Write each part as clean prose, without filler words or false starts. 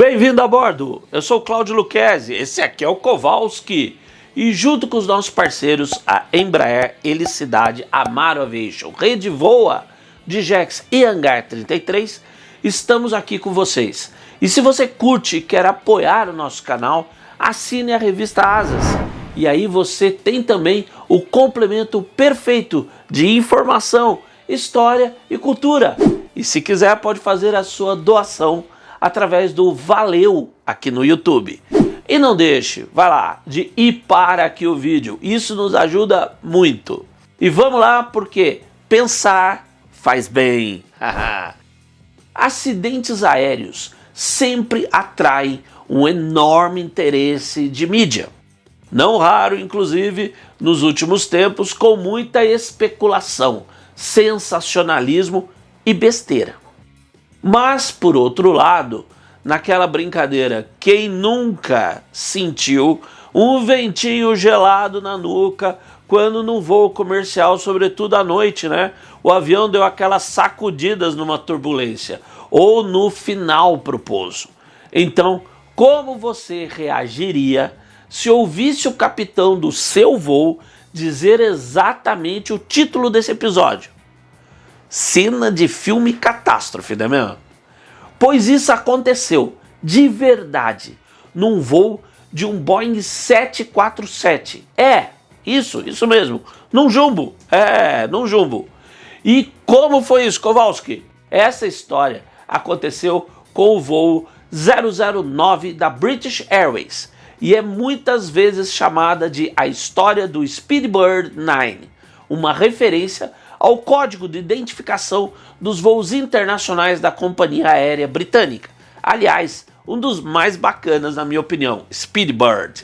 Bem-vindo a bordo, eu sou o Cláudio Lucchesi, esse aqui é o Kowalski e junto com os nossos parceiros, a Embraer, Helicidade, Amaro Aviation, Rede Voa, Digex e Hangar 33, estamos aqui com vocês. E se você curte e quer apoiar o nosso canal, assine a revista Asas. E aí você tem também o complemento perfeito de informação, história e cultura. E se quiser pode fazer a sua doação através do Valeu aqui no YouTube. E não deixe, vai lá, de ir para aqui o vídeo, isso nos ajuda muito. E vamos lá porque pensar faz bem. Acidentes aéreos sempre atraem um enorme interesse de mídia. Não raro, inclusive, nos últimos tempos, com muita especulação, sensacionalismo e besteira. Mas, por outro lado, naquela brincadeira, quem nunca sentiu um ventinho gelado na nuca quando num voo comercial, sobretudo à noite, né? O avião deu aquelas sacudidas numa turbulência, ou no final pro pouso. Então, como você reagiria se ouvisse o capitão do seu voo dizer exatamente o título desse episódio? Cena de filme catástrofe, não é mesmo? Pois isso aconteceu, de verdade, num voo de um Boeing 747. Isso mesmo, num jumbo, num jumbo. E como foi isso, Kowalski? Essa história aconteceu com o voo 009 da British Airways e é muitas vezes chamada de a história do Speedbird 9, uma referência ao código de identificação dos voos internacionais da companhia aérea britânica. Aliás, um dos mais bacanas na minha opinião, Speedbird.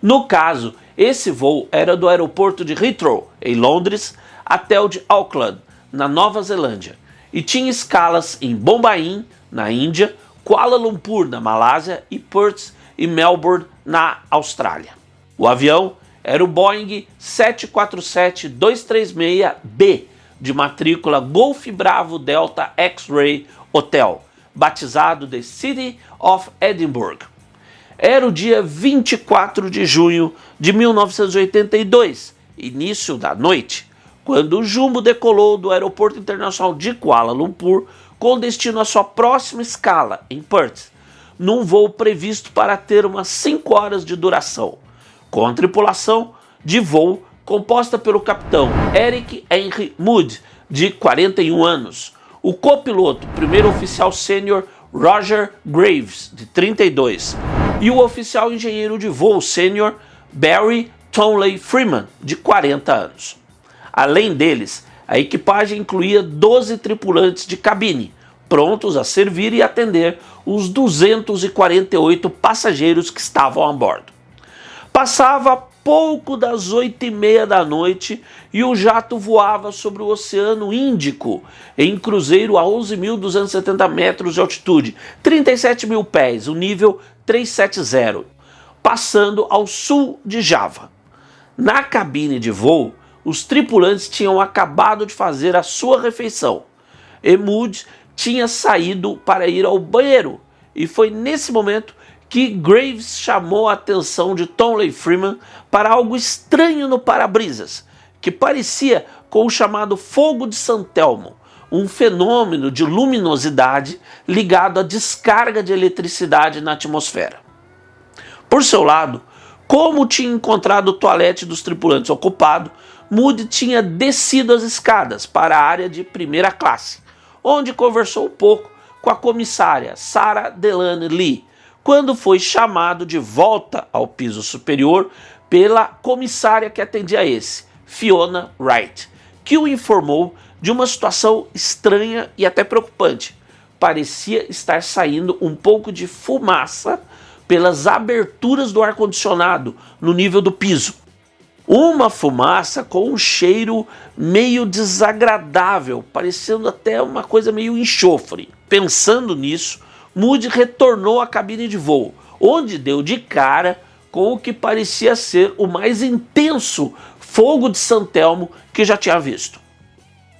No caso, esse voo era do aeroporto de Heathrow, em Londres, até o de Auckland, na Nova Zelândia, e tinha escalas em Bombaim, na Índia, Kuala Lumpur, na Malásia, e Perth e Melbourne, na Austrália. O avião era o Boeing 747-236B, de matrícula Golf Bravo Delta X-Ray Hotel, batizado The City of Edinburgh. Era o dia 24 de junho de 1982, início da noite, quando o jumbo decolou do Aeroporto Internacional de Kuala Lumpur com destino à sua próxima escala, em Perth, num voo previsto para ter umas 5 horas de duração, com a tripulação de voo composta pelo capitão Eric Henry Moody, de 41 anos, o copiloto, primeiro oficial sênior Roger Graves, de 32, e o oficial engenheiro de voo sênior Barry Townley Freeman, de 40 anos. Além deles, a equipagem incluía 12 tripulantes de cabine, prontos a servir e atender os 248 passageiros que estavam a bordo. Passava pouco das 8h30 da noite e o jato voava sobre o Oceano Índico em cruzeiro a 11.270 metros de altitude, 37 mil pés, o nível 370, passando ao sul de Java. Na cabine de voo, os tripulantes tinham acabado de fazer a sua refeição e Moody tinha saído para ir ao banheiro, e foi nesse momento que Graves chamou a atenção de Townley Freeman para algo estranho no para-brisas, que parecia com o chamado fogo de San Telmo, um fenômeno de luminosidade ligado à descarga de eletricidade na atmosfera. Por seu lado, como tinha encontrado o toalete dos tripulantes ocupado, Moody tinha descido as escadas para a área de primeira classe, onde conversou um pouco com a comissária Sarah Delaney Lee, quando foi chamado de volta ao piso superior pela comissária que atendia esse, Fiona Wright, que o informou de uma situação estranha e até preocupante. Parecia estar saindo um pouco de fumaça pelas aberturas do ar-condicionado no nível do piso. Uma fumaça com um cheiro meio desagradável, parecendo até uma coisa meio enxofre. Pensando nisso, Moody retornou à cabine de voo, onde deu de cara com o que parecia ser o mais intenso fogo de San Telmo que já tinha visto.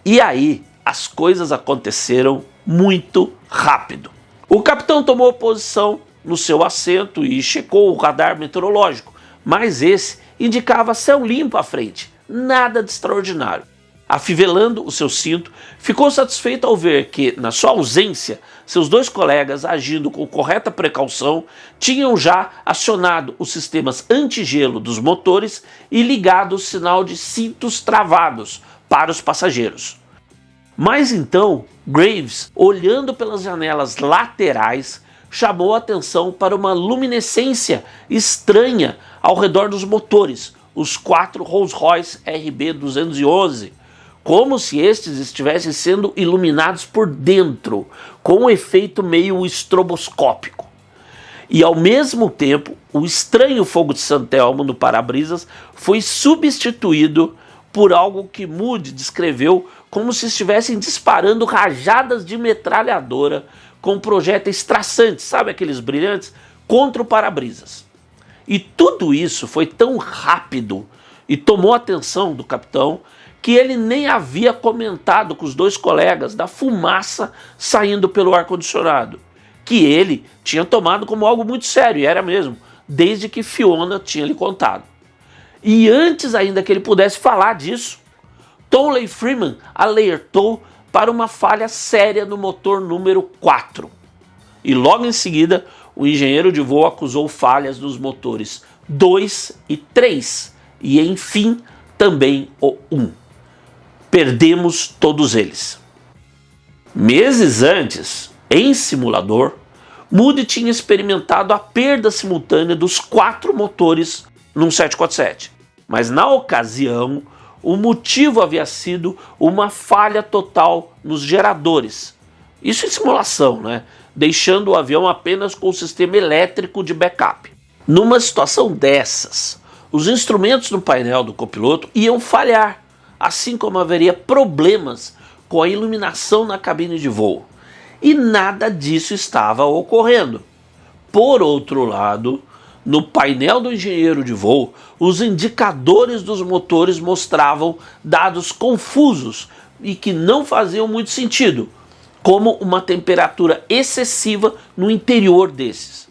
E aí as coisas aconteceram muito rápido. O capitão tomou posição no seu assento e checou o radar meteorológico, mas esse indicava céu limpo à frente, nada de extraordinário. Afivelando o seu cinto, ficou satisfeito ao ver que, na sua ausência, seus dois colegas, agindo com correta precaução, tinham já acionado os sistemas antigelo dos motores e ligado o sinal de cintos travados para os passageiros. Mas então, Graves, olhando pelas janelas laterais, chamou a atenção para uma luminescência estranha ao redor dos motores, os 4 Rolls-Royce RB211, como se estes estivessem sendo iluminados por dentro, com um efeito meio estroboscópico. E ao mesmo tempo, o estranho fogo de San Telmo no para-brisas foi substituído por algo que Moody descreveu como se estivessem disparando rajadas de metralhadora com projéteis traçantes, sabe aqueles brilhantes, contra o para-brisas. E tudo isso foi tão rápido e tomou a atenção do capitão que ele nem havia comentado com os dois colegas da fumaça saindo pelo ar-condicionado, que ele tinha tomado como algo muito sério, e era mesmo, desde que Fiona tinha lhe contado. E antes ainda que ele pudesse falar disso, Tonley Freeman alertou para uma falha séria no motor número 4. E logo em seguida, o engenheiro de voo acusou falhas nos motores 2 e 3, e enfim, também o 1. Perdemos todos eles. Meses antes, em simulador, Moody tinha experimentado a perda simultânea dos 4 motores num 747. Mas na ocasião, o motivo havia sido uma falha total nos geradores. Isso em simulação, né? Deixando o avião apenas com o sistema elétrico de backup. Numa situação dessas, os instrumentos no painel do copiloto iam falhar, assim como haveria problemas com a iluminação na cabine de voo. E nada disso estava ocorrendo. Por outro lado, no painel do engenheiro de voo, os indicadores dos motores mostravam dados confusos e que não faziam muito sentido, como uma temperatura excessiva no interior desses.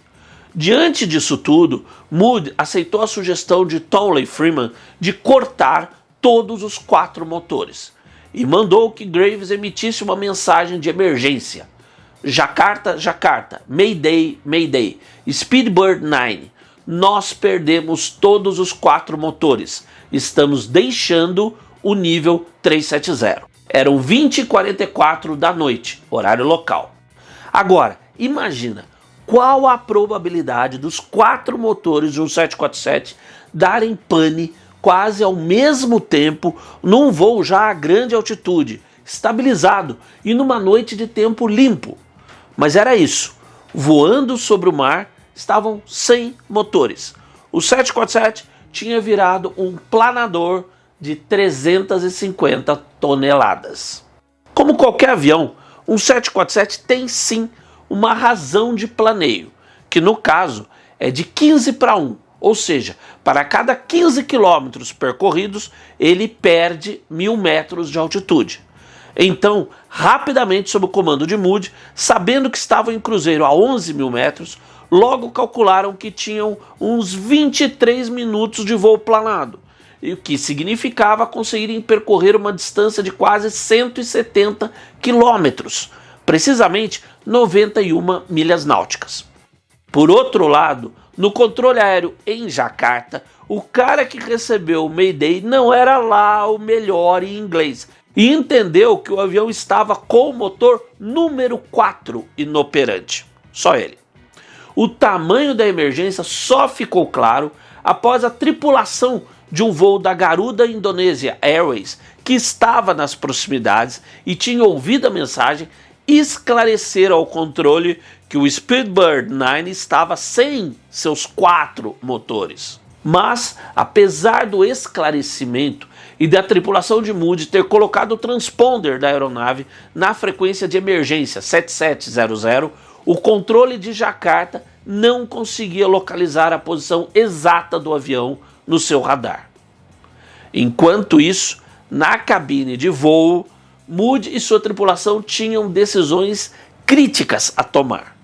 Diante disso tudo, Moody aceitou a sugestão de Tonley Freeman de cortar todos os 4 motores e mandou que Graves emitisse uma mensagem de emergência. Jakarta, Jakarta, Mayday, Mayday, Speedbird 9, nós perdemos todos os 4 motores, estamos deixando o nível 370. Eram 20h44 da noite, horário local. Agora, imagina qual a probabilidade dos 4 motores de um 747 darem pane quase ao mesmo tempo num voo já a grande altitude, estabilizado e numa noite de tempo limpo. Mas era isso, voando sobre o mar estavam 100 motores. O 747 tinha virado um planador de 350 toneladas. Como qualquer avião, um 747 tem sim uma razão de planeio, que no caso é de 15:1, ou seja, para cada 15 quilômetros percorridos, ele perde 1000 metros de altitude. Então, rapidamente, sob o comando de Moody, sabendo que estavam em cruzeiro a 11.000 metros, logo calcularam que tinham uns 23 minutos de voo planado, o que significava conseguirem percorrer uma distância de quase 170 quilômetros, precisamente 91 milhas náuticas. Por outro lado, no controle aéreo em Jakarta, o cara que recebeu o Mayday não era lá o melhor em inglês e entendeu que o avião estava com o motor número 4 inoperante. Só ele. O tamanho da emergência só ficou claro após a tripulação de um voo da Garuda Indonesia Airways, que estava nas proximidades e tinha ouvido a mensagem, esclarecer ao controle que o Speedbird 9 estava sem seus 4 motores. Mas, apesar do esclarecimento e da tripulação de Moody ter colocado o transponder da aeronave na frequência de emergência 7700, o controle de Jakarta não conseguia localizar a posição exata do avião no seu radar. Enquanto isso, na cabine de voo, Moody e sua tripulação tinham decisões críticas a tomar.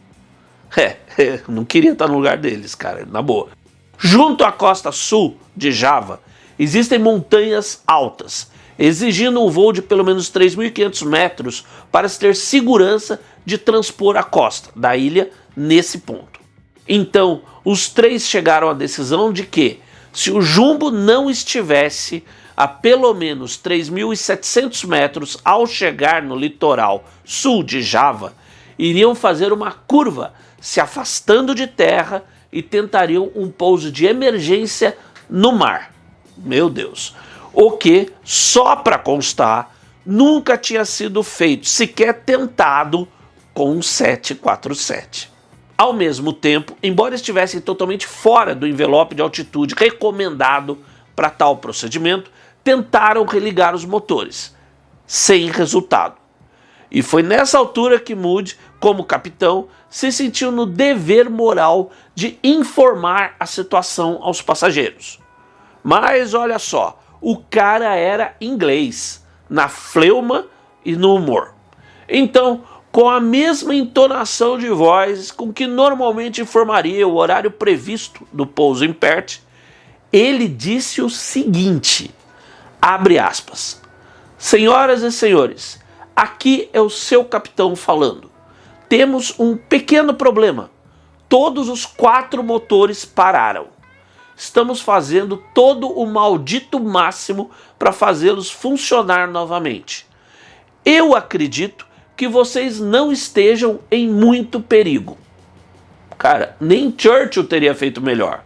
Não queria estar no lugar deles, cara, na boa. Junto à costa sul de Java, existem montanhas altas, exigindo um voo de pelo menos 3.500 metros para se ter segurança de transpor a costa da ilha nesse ponto. Então, os três chegaram à decisão de que, se o jumbo não estivesse a pelo menos 3.700 metros ao chegar no litoral sul de Java, iriam fazer uma curva, se afastando de terra e tentariam um pouso de emergência no mar. Meu Deus! O que, só para constar, nunca tinha sido feito, sequer tentado, com um 747. Ao mesmo tempo, embora estivessem totalmente fora do envelope de altitude recomendado para tal procedimento, tentaram religar os motores, sem resultado. E foi nessa altura que Moody, como capitão, se sentiu no dever moral de informar a situação aos passageiros. Mas olha só, o cara era inglês, na fleuma e no humor. Então, com a mesma entonação de voz com que normalmente informaria o horário previsto do pouso em Perth, ele disse o seguinte, abre aspas, senhoras e senhores, aqui é o seu capitão falando. Temos um pequeno problema. Todos os 4 motores pararam. Estamos fazendo todo o maldito máximo para fazê-los funcionar novamente. Eu acredito que vocês não estejam em muito perigo. Cara, nem Churchill teria feito melhor.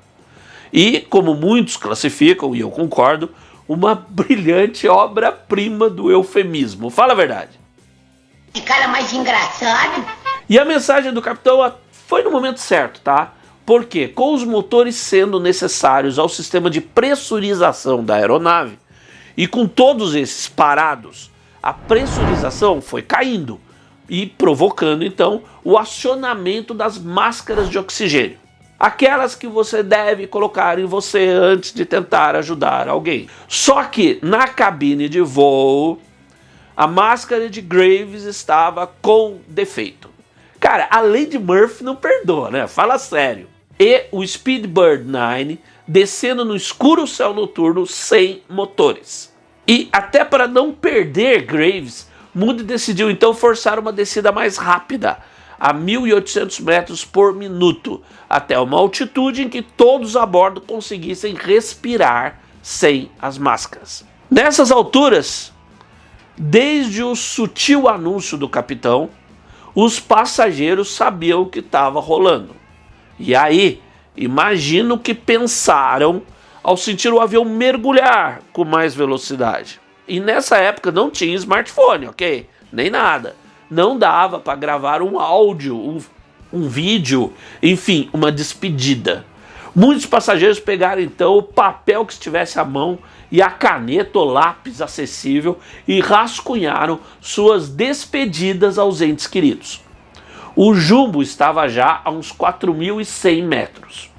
E, como muitos classificam, e eu concordo, uma brilhante obra-prima do eufemismo. Fala a verdade. Que cara mais engraçado. E a mensagem do capitão foi no momento certo, tá? Porque com os motores sendo necessários ao sistema de pressurização da aeronave e com todos esses parados, a pressurização foi caindo e provocando então o acionamento das máscaras de oxigênio. Aquelas que você deve colocar em você antes de tentar ajudar alguém. Só que na cabine de voo, a máscara de Graves estava com defeito. Cara, a lei de Murphy não perdoa, né? Fala sério. E o Speedbird 9 descendo no escuro céu noturno sem motores. E até para não perder Graves, Moody decidiu então forçar uma descida mais rápida, a 1.800 metros por minuto, até uma altitude em que todos a bordo conseguissem respirar sem as máscaras. Nessas alturas, desde o sutil anúncio do capitão, os passageiros sabiam o que estava rolando. E aí, imagino que pensaram ao sentir o avião mergulhar com mais velocidade. E nessa época não tinha smartphone, ok? Nem nada. Não dava para gravar um áudio, um vídeo, enfim, uma despedida. Muitos passageiros pegaram então o papel que estivesse à mão e a caneta ou lápis acessível e rascunharam suas despedidas aos entes queridos. O jumbo estava já a uns 4.100 metros.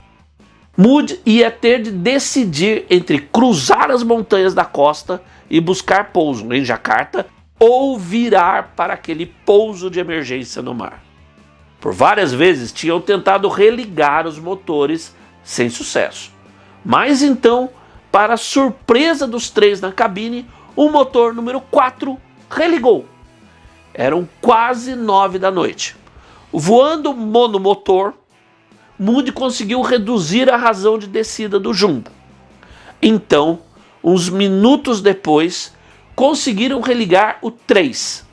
Moody ia ter de decidir entre cruzar as montanhas da costa e buscar pouso em Jacarta ou virar para aquele pouso de emergência no mar. Por várias vezes tinham tentado religar os motores sem sucesso. Mas então, para surpresa dos três na cabine, o motor número 4 religou. Eram quase 9 da noite. Voando monomotor, Moody conseguiu reduzir a razão de descida do jumbo. Então, uns minutos depois, conseguiram religar o 3.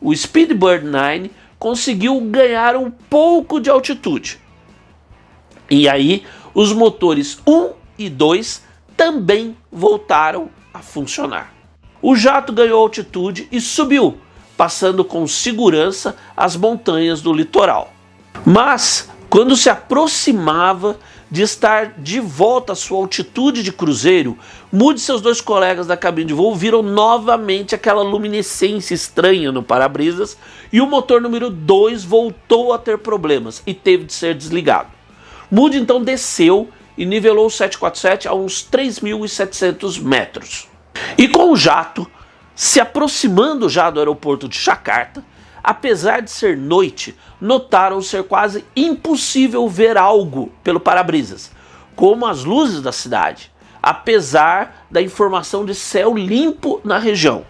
O Speedbird 9 conseguiu ganhar um pouco de altitude. E aí, os motores 1 e 2 também voltaram a funcionar. O jato ganhou altitude e subiu, passando com segurança as montanhas do litoral. Mas, quando se aproximava de estar de volta à sua altitude de cruzeiro, Moody e seus 2 colegas da cabine de voo viram novamente aquela luminescência estranha no para-brisas e o motor número 2 voltou a ter problemas e teve de ser desligado. Moody então desceu e nivelou o 747 a uns 3.700 metros. E com o jato se aproximando já do aeroporto de Jakarta, apesar de ser noite, notaram ser quase impossível ver algo pelo para-brisas, como as luzes da cidade, apesar da informação de céu limpo na região.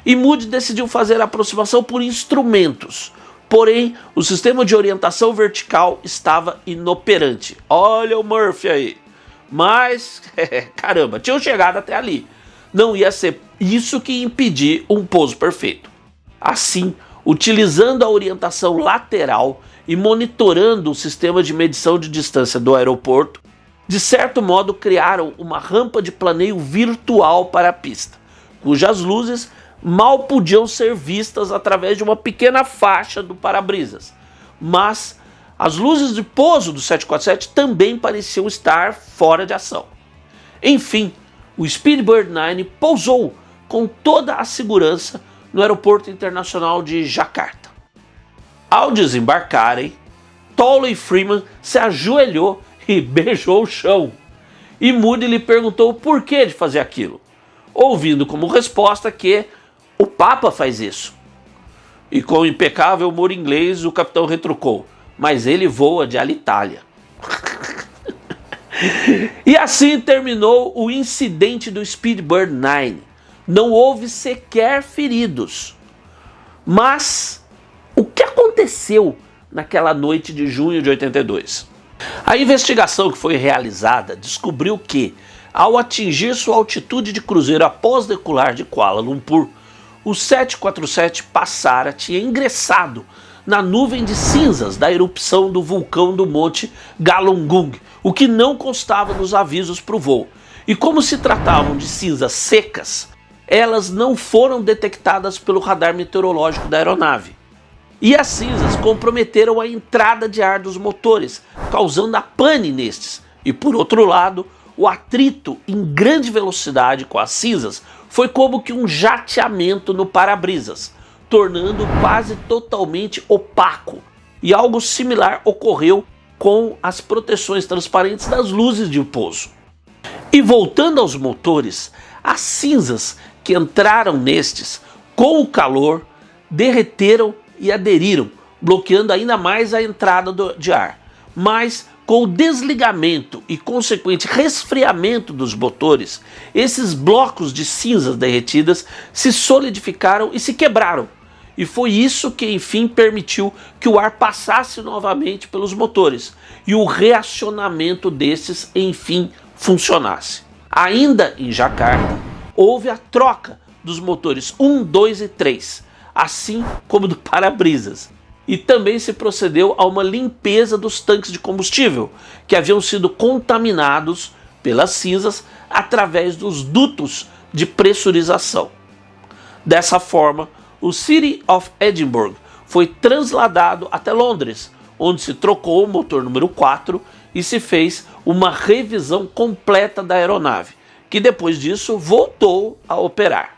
E Moody decidiu fazer a aproximação por instrumentos, porém o sistema de orientação vertical estava inoperante. Olha o Murphy aí. Mas, caramba, tinham chegado até ali. Não ia ser isso que ia impedir um pouso perfeito. Assim, utilizando a orientação lateral e monitorando o sistema de medição de distância do aeroporto, de certo modo criaram uma rampa de planeio virtual para a pista, cujas luzes mal podiam ser vistas através de uma pequena faixa do para-brisas. Mas as luzes de pouso do 747 também pareciam estar fora de ação. Enfim, o Speedbird 9 pousou com toda a segurança no aeroporto internacional de Jakarta. Ao desembarcarem, Tolley Freeman se ajoelhou e beijou o chão. E Moody lhe perguntou o porquê de fazer aquilo, ouvindo como resposta que o Papa faz isso. E com impecável humor inglês, o capitão retrucou: mas ele voa de Alitalia. E assim terminou o incidente do Speedbird 9. Não houve sequer feridos. Mas o que aconteceu naquela noite de junho de 82? A investigação que foi realizada descobriu que, ao atingir sua altitude de cruzeiro após decolar de Kuala Lumpur, o 747 tinha ingressado na nuvem de cinzas da erupção do vulcão do Monte Galunggung, o que não constava nos avisos para o voo. E como se tratavam de cinzas secas, elas não foram detectadas pelo radar meteorológico da aeronave. E as cinzas comprometeram a entrada de ar dos motores, causando a pane nestes. E por outro lado, o atrito em grande velocidade com as cinzas foi como que um jateamento no para-brisas, tornando quase totalmente opaco. E algo similar ocorreu com as proteções transparentes das luzes de pouso. E voltando aos motores, as cinzas que entraram nestes, com o calor, derreteram e aderiram, bloqueando ainda mais a entrada de ar. Mas com o desligamento e consequente resfriamento dos motores, esses blocos de cinzas derretidas se solidificaram e se quebraram. E foi isso que enfim permitiu que o ar passasse novamente pelos motores e o reacionamento destes enfim funcionasse. Ainda em Jakarta, houve a troca dos motores 1, 2 e 3, assim como do para-brisas. E também se procedeu a uma limpeza dos tanques de combustível, que haviam sido contaminados pelas cinzas através dos dutos de pressurização. Dessa forma, o City of Edinburgh foi trasladado até Londres, onde se trocou o motor número 4 e se fez uma revisão completa da aeronave, que depois disso voltou a operar.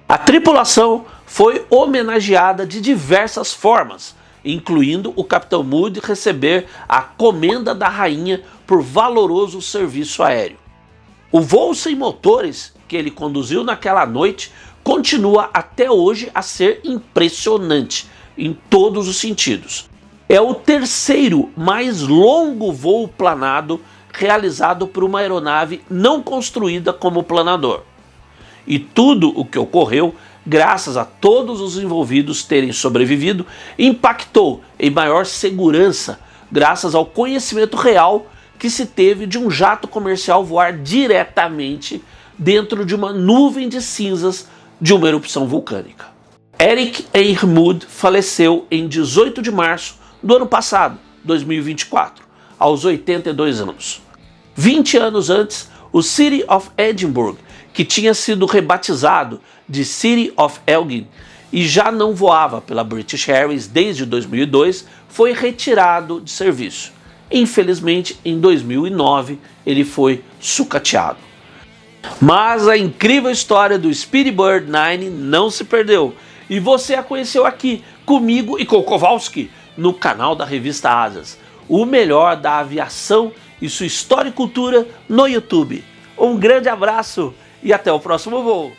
A tripulação foi homenageada de diversas formas, incluindo o capitão Moody receber a comenda da rainha por valoroso serviço aéreo. O voo sem motores que ele conduziu naquela noite continua até hoje a ser impressionante em todos os sentidos. É o terceiro mais longo voo planado realizado por uma aeronave não construída como planador. E tudo o que ocorreu, graças a todos os envolvidos terem sobrevivido, impactou em maior segurança, graças ao conhecimento real que se teve de um jato comercial voar diretamente dentro de uma nuvem de cinzas de uma erupção vulcânica. Eric Henry Moody faleceu em 18 de março do ano passado, 2024, aos 82 anos. 20 anos antes, o City of Edinburgh, que tinha sido rebatizado de City of Elgin e já não voava pela British Airways desde 2002, foi retirado de serviço. Infelizmente, em 2009, ele foi sucateado. Mas a incrível história do Speedbird 9 não se perdeu. E você a conheceu aqui, comigo e com o Kowalski, no canal da Revista Asas. O melhor da aviação e sua história e cultura no YouTube. Um grande abraço e até o próximo voo.